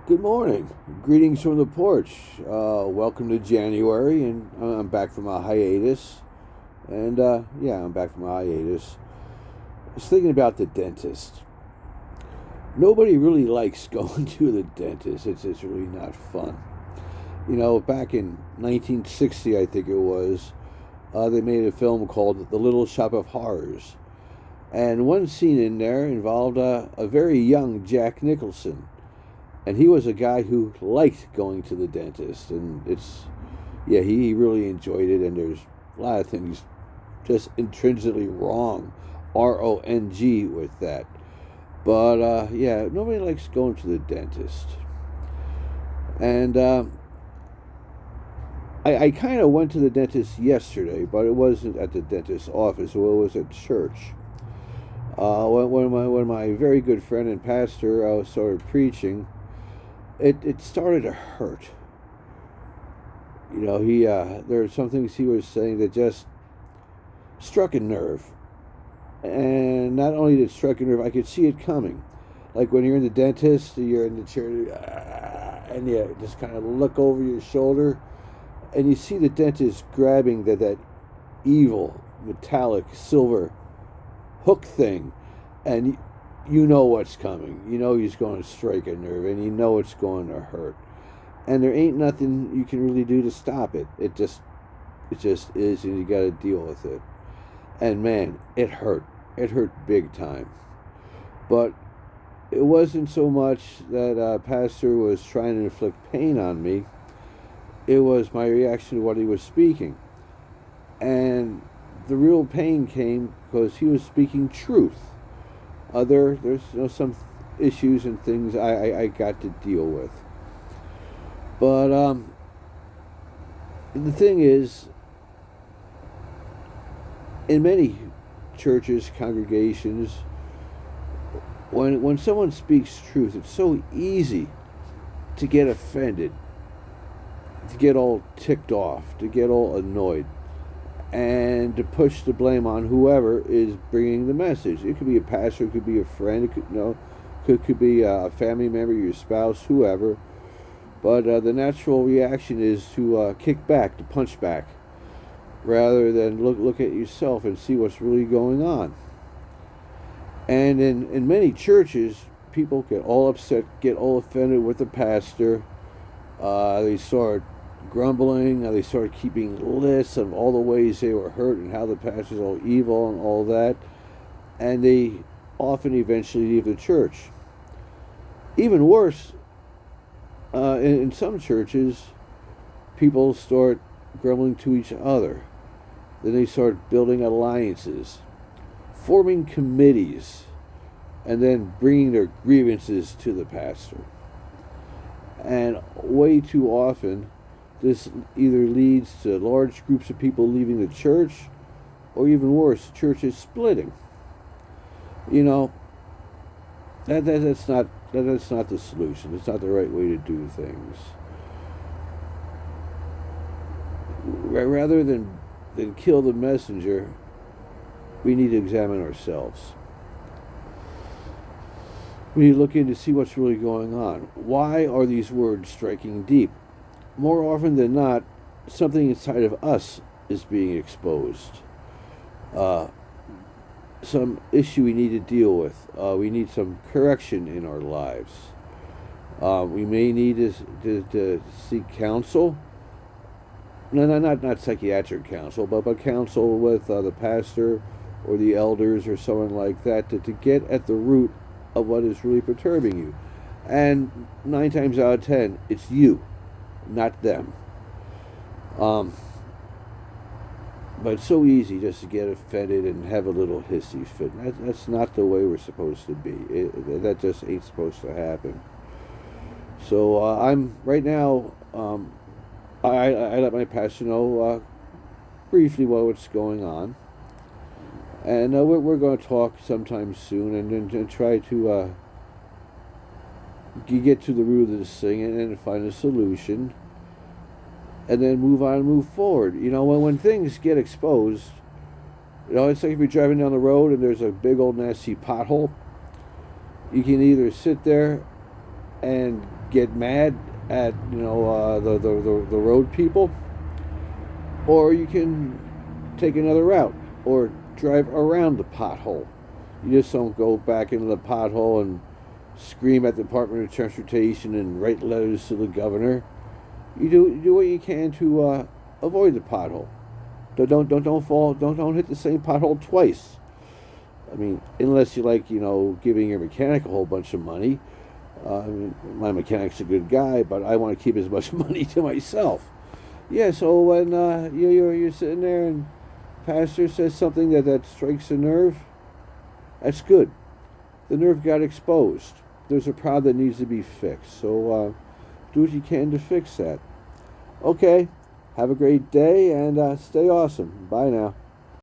Good morning. Greetings from the porch. Welcome to January, and I'm back from a hiatus. I'm back from a hiatus. I was thinking about the dentist. Nobody really likes going to the dentist. It's really not fun. You know, back in 1960, I think it was, they made a film called The Little Shop of Horrors. And one scene in there involved a very young Jack Nicholson, and he was a guy who liked going to the dentist, and he really enjoyed it. And there's a lot of things just intrinsically wrong, wrong, with that. But nobody likes going to the dentist. And I kind of went to the dentist yesterday, but it wasn't at the dentist's office. It was at church. When my very good friend and pastor started preaching, it started to hurt. You know, there are some things he was saying that just struck a nerve. And not only did it struck a nerve, I could see it coming. Like when you're in the dentist, you're in the chair, and you just kind of look over your shoulder, and you see the dentist grabbing that evil metallic silver hook thing, and you know what's coming. You know he's going to strike a nerve, and you know it's going to hurt. And there ain't nothing you can really do to stop it. It just is, and you got to deal with it. And man, it hurt. It hurt big time. But it wasn't so much that pastor was trying to inflict pain on me. It was my reaction to what he was speaking. And the real pain came because he was speaking truth. There's some issues and things I got to deal with. But the thing is, in many churches, congregations, when someone speaks truth, it's so easy to get offended, to get all ticked off, to get all annoyed, and to push the blame on whoever is bringing the message. It could be a pastor, it could be a friend, it could be a family member, your spouse, whoever. But the natural reaction is to kick back, to punch back, rather than look at yourself and see what's really going on. And in many churches, people get all upset, get all offended with the pastor. They start grumbling. They started keeping lists of all the ways they were hurt and how the pastor's all evil and all that. And they often eventually leave the church. Even worse, in some churches, people start grumbling to each other. Then they start building alliances, forming committees, and then bringing their grievances to the pastor. And way too often, this either leads to large groups of people leaving the church, or even worse, churches splitting. You know, that's not the solution. It's not the right way to do things. Rather than kill the messenger, we need to examine ourselves. We need to look in to see what's really going on. Why are these words striking deep? More often than not, something inside of us is being exposed. Some issue we need to deal with. We need some correction in our lives. We may need to seek counsel. No, not psychiatric counsel, but counsel with the pastor or the elders or someone like that to get at the root of what is really perturbing you. And 9 times out of 10, it's you, not them. But it's so easy just to get offended and have a little hissy fit. That's not the way we're supposed to be. That just ain't supposed to happen. So I'm right now. I let my pastor know briefly what's going on, and we're going to talk sometime soon and try to get to the root of this thing and find a solution. And then move on and move forward. You know, when things get exposed, you know, it's like if you're driving down the road and there's a big old nasty pothole. You can either sit there and get mad at the road people, or you can take another route or drive around the pothole. You just don't go back into the pothole and scream at the Department of Transportation and write letters to the governor. You do what you can to avoid the pothole. Don't hit the same pothole twice. I mean, unless you like, giving your mechanic a whole bunch of money. I mean, my mechanic's a good guy, but I want to keep as much money to myself. Yeah, so when you're sitting there and pastor says something that strikes a nerve, that's good. The nerve got exposed. There's a problem that needs to be fixed. So do what you can to fix that. Okay, have a great day and stay awesome. Bye now.